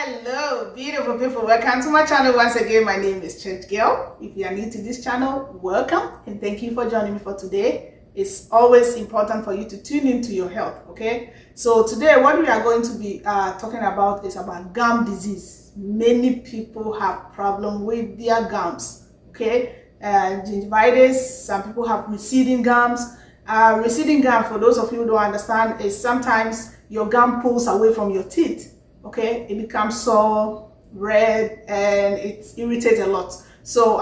Hello beautiful people, welcome to my channel once again. My name is Church Girl. If you are new to this channel, welcome and thank you for joining me for today. It's always important for you to tune into your health. Okay, so today what we are going to be talking about is about gum disease. Many people have problem with their gums. Okay, gingivitis. Some people have receding gums. Receding gum, for those of you who don't understand, is sometimes your gum pulls away from your teeth. Okay, it becomes sore, red, and it irritates a lot. So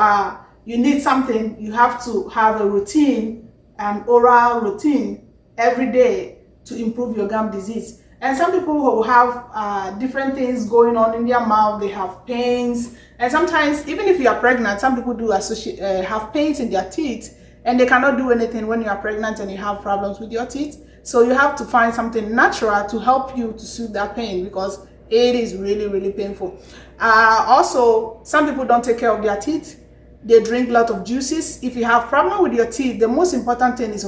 you need something. You have to have a routine, an oral routine every day to improve your gum disease. And some people who have different things going on in their mouth, they have pains, and sometimes even if you are pregnant, some people do have pains in their teeth, and they cannot do anything when you are pregnant and you have problems with your teeth. So you have to find something natural to help you to soothe that pain, because it is really painful. Also, some people don't take care of their teeth. They drink a lot of juices. If you have problem with your teeth, the most important thing is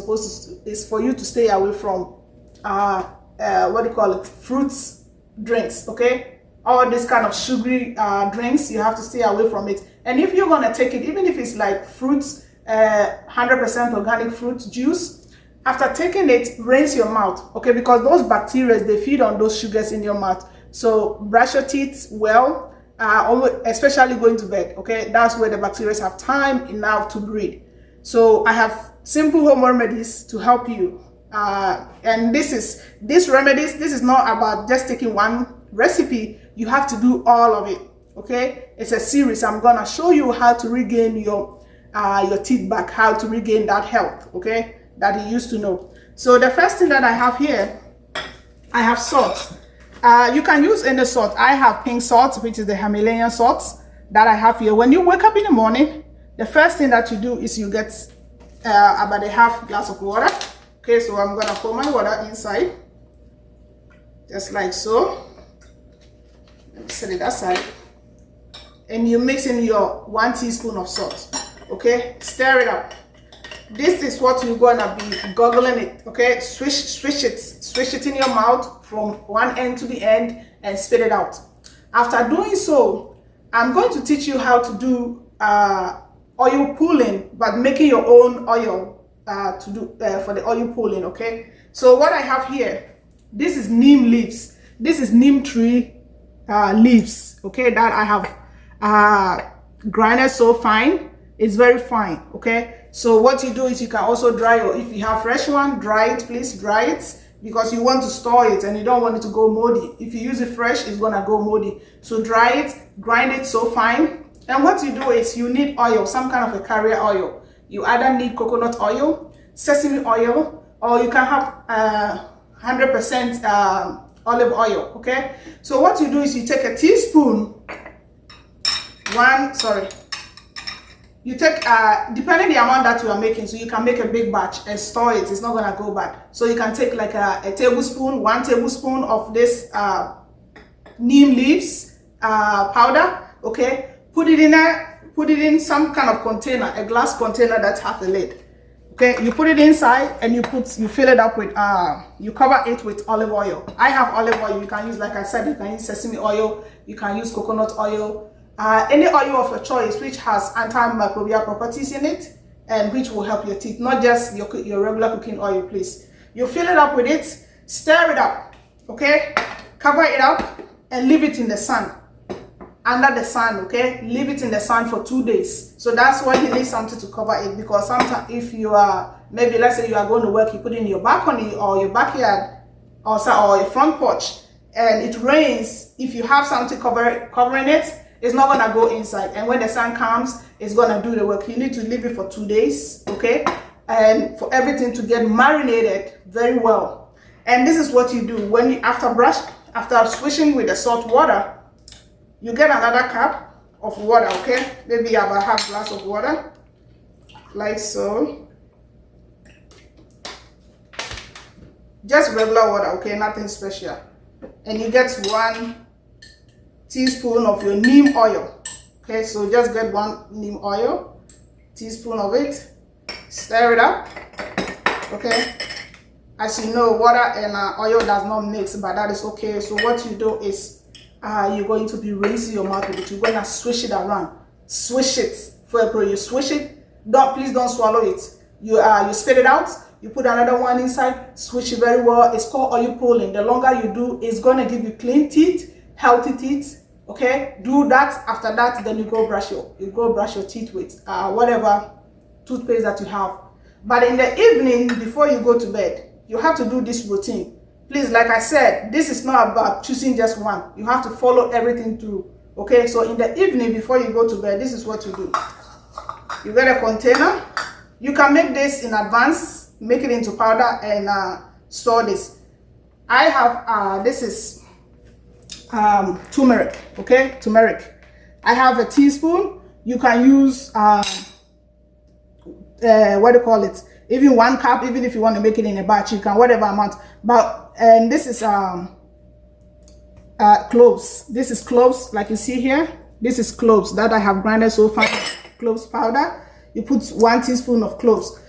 for you to stay away from fruits drinks. Okay, all this kind of sugary drinks, you have to stay away from it. And if you're gonna take it, even if it's like fruits, 100% organic fruit juice, after taking it, rinse your mouth. Okay, because those bacteria, they feed on those sugars in your mouth. So brush your teeth well, especially going to bed. Okay, that's where the bacteria have time enough to breed. So I have simple home remedies to help you. And this remedies, this is not about just taking one recipe. You have to do all of it. Okay, it's a series. I'm gonna show you how to regain your teeth back, how to regain that health. Okay, that you used to know. So the first thing that I have here, I have salt. You can use any salt. I have pink salt, which is the Himalayan salt that I have here. When you wake up in the morning, the first thing that you do is you get about a half glass of water. Okay, so I'm gonna pour my water inside, just like so. Let me set it aside. And you mix in your 1 teaspoon of salt. Okay, stir it up. This is what you're gonna be goggling it. Okay, swish it in your mouth from one end to the end and spit it out. After doing so, I'm going to teach you how to do oil pulling, but making your own oil to do for the oil pulling. Okay, so what I have here, this is neem leaves. This is neem tree leaves. Okay, that I have grinded so fine. It's very fine. Okay, so what you do is you can also dry, or if you have fresh one, dry it. Please dry it, because you want to store it and you don't want it to go moldy. If you use it fresh, it's gonna go moldy. So dry it, grind it so fine. And what you do is you need oil, some kind of a carrier oil. You either need coconut oil, sesame oil, or you can have 100% olive oil. Okay, so what you do is you take a teaspoon, you take depending the amount that you are making, so you can make a big batch and store it. It's not gonna go bad. So you can take like a tablespoon, 1 tablespoon of this neem leaves powder. Okay, put it in some kind of container, a glass container that has a lid. Okay, you put it inside and you fill it up with you cover it with olive oil. I have olive oil. You can use, like I said, you can use sesame oil, you can use coconut oil. Any oil of your choice which has antimicrobial properties in it and which will help your teeth, not just your regular cooking oil. Please, you fill it up with it, stir it up. Okay, cover it up and leave it in the sun, under the sun. Okay, leave it in the sun for 2 days. So that's why you need something to cover it, because sometimes if you are, maybe let's say you are going to work, you put it in your balcony or your backyard or your front porch and it rains, if you have something covering it, it's not gonna go inside, and when the sun comes, it's gonna do the work. You need to leave it for 2 days. Okay, and for everything to get marinated very well. And this is what you do when you, after swishing with the salt water, you get another cup of water. Okay, maybe about half glass of water, like so. Just regular water. Okay, nothing special. And you get 1 teaspoon of your neem oil. Okay, so just get 1 neem oil, teaspoon of it, stir it up. Okay, as you know, water and oil does not mix, but that is okay. So what you do is you're going to be rinsing your mouth with it. You're going to swish it around. Swish it. For a pro, you swish it. Please don't swallow it. You spit it out. You put another one inside. Swish it very well. It's called oil pulling. The longer you do, it's going to give you clean teeth, healthy teeth. Okay, do that. After that, then you go brush your teeth with whatever toothpaste that you have. But in the evening, before you go to bed, you have to do this routine. Please, like I said, this is not about choosing just one. You have to follow everything through. Okay, so in the evening before you go to bed, this is what you do. You get a container. You can make this in advance, make it into powder, and store this. I have this is turmeric. Okay, turmeric. I have a teaspoon. You can use what do you call it? Even 1 cup. Even if you want to make it in a batch, you can, whatever amount. But and this is cloves. This is cloves, like you see here. This is cloves that I have grinded so fine. Cloves powder. You put 1 teaspoon of cloves.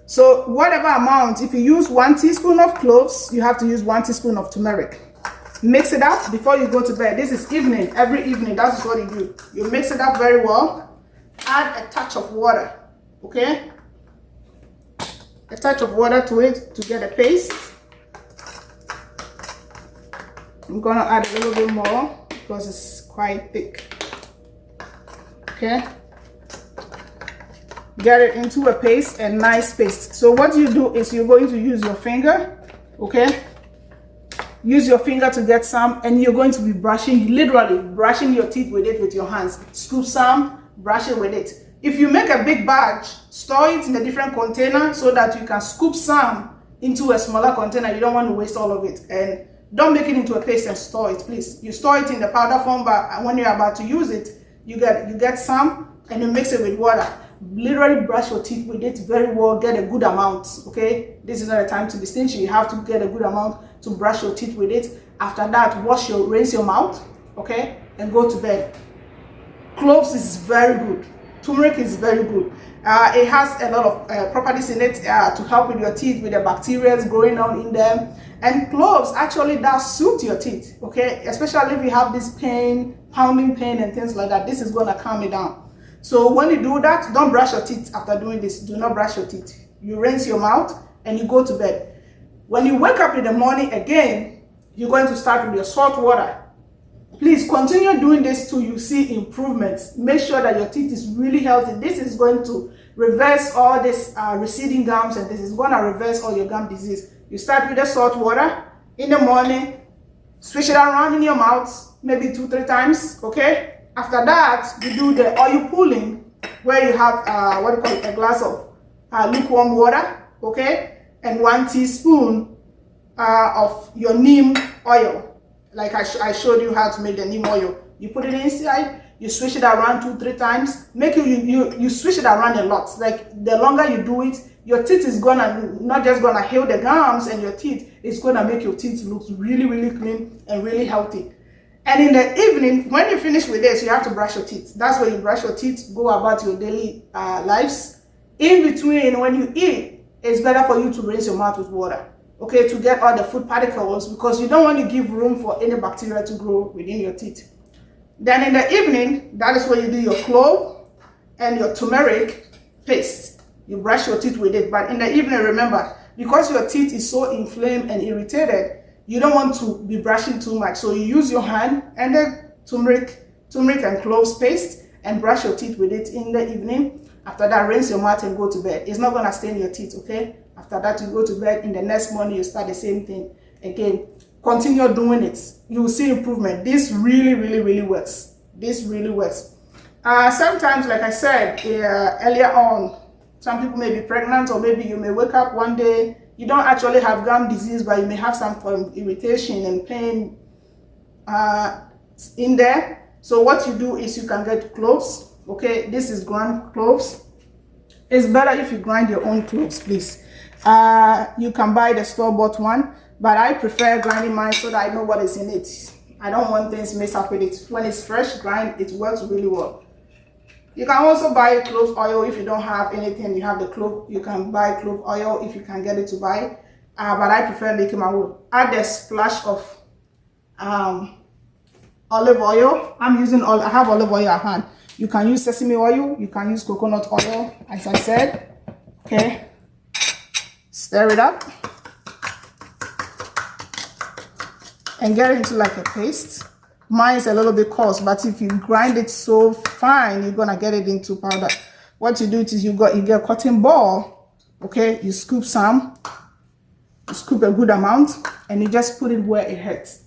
So whatever amount, if you use 1 teaspoon of cloves, you have to use 1 teaspoon of turmeric. Mix it up before you go to bed. This is evening, every evening. That's what you do. You mix it up very well. Add a touch of water. Okay, a touch of water to it to get a paste. I'm gonna add a little bit more because it's quite thick. Okay, get it into a paste, a nice paste. So what you do is you're going to use your finger. Okay, use your finger to get some, and you're going to be brushing, literally brushing your teeth with it with your hands. Scoop some, brush it with it. If you make a big batch, store it in a different container so that you can scoop some into a smaller container. You don't want to waste all of it. And don't make it into a paste and store it, please. You store it in the powder form, but when you're about to use it, you get some and you mix it with water. Literally brush your teeth with it very well. Get a good amount. Okay, this is not a time to be stingy. You have to get a good amount to brush your teeth with it. After that, rinse your mouth. Okay, and go to bed. Cloves is very good. Turmeric is very good. It has a lot of properties in it to help with your teeth, with the bacteria growing on in them. And cloves actually does soothe your teeth, okay? Especially if you have this pain, pounding pain and things like that, this is gonna calm it down. So when you do that, don't brush your teeth after doing this. Do not brush your teeth. You rinse your mouth and you go to bed. When you wake up in the morning again, you're going to start with your salt water. Please continue doing this till you see improvements. Make sure that your teeth is really healthy. This is going to reverse all this receding gums, and this is going to reverse all your gum disease. You start with the salt water in the morning, swish it around in your mouth, maybe 2-3 times, okay? After that, you do the oil pulling, where you have a glass of lukewarm water, okay? And 1 teaspoon of your neem oil. Like I showed you how to make the neem oil. You put it inside, you swish it around 2-3 times. Make you swish it around a lot. Like the longer you do it, your teeth is not just gonna heal the gums and your teeth, it's gonna make your teeth look really, really clean and really healthy. And in the evening, when you finish with this, you have to brush your teeth. That's where you brush your teeth, go about your daily lives. In between, when you eat, it's better for you to rinse your mouth with water. Okay, to get all the food particles, because you don't want to give room for any bacteria to grow within your teeth. Then in the evening, that is where you do your clove and your turmeric paste. You brush your teeth with it. But in the evening, remember, because your teeth is so inflamed and irritated, you don't want to be brushing too much. So you use your hand and the turmeric and cloves paste and brush your teeth with it in the evening. After that, rinse your mouth and go to bed. It's not going to stain your teeth, okay? After that, you go to bed. In the next morning, you start the same thing again. Continue doing it. You will see improvement. This really, really, really works. This really works. Sometimes, like I said earlier on, some people may be pregnant, or maybe you may wake up one day, you don't actually have gum disease, but you may have some form of irritation and pain in there. So what you do is you can get cloves. Okay, this is ground cloves. It's better if you grind your own cloves, please. You can buy the store-bought one, but I prefer grinding mine so that I know what is in it. I don't want things mixed up with it. When it's fresh grind, it works really well. You can also buy clove oil if you don't have anything. You have the clove, you can buy clove oil if you can get it to buy. But I prefer making my own. Add a splash of olive oil. I have olive oil at hand. You can use sesame oil, you can use coconut oil, as I said. Okay, stir it up and get it into like a paste. Mine is a little bit coarse, but if you grind it so fine, you're gonna get it into powder. What you do is you get a cotton ball. Okay, you scoop some, you scoop a good amount, and you just put it where it hurts.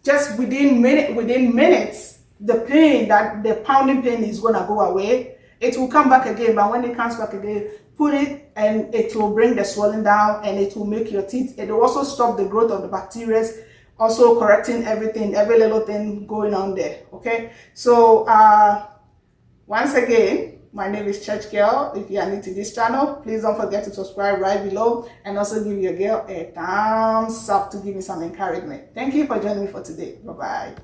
Just within minutes, the pain, that the pounding pain, is gonna go away. It will come back again, but when it comes back again, put it and it will bring the swelling down, and it will make your teeth. It will also stop the growth of the bacteria, also correcting everything, every little thing going on there. Okay, so once again, my name is Church Girl. If you are new to this channel, please don't forget to subscribe right below, and also give your girl a thumbs up to give me some encouragement. Thank you for joining me for today. Bye bye.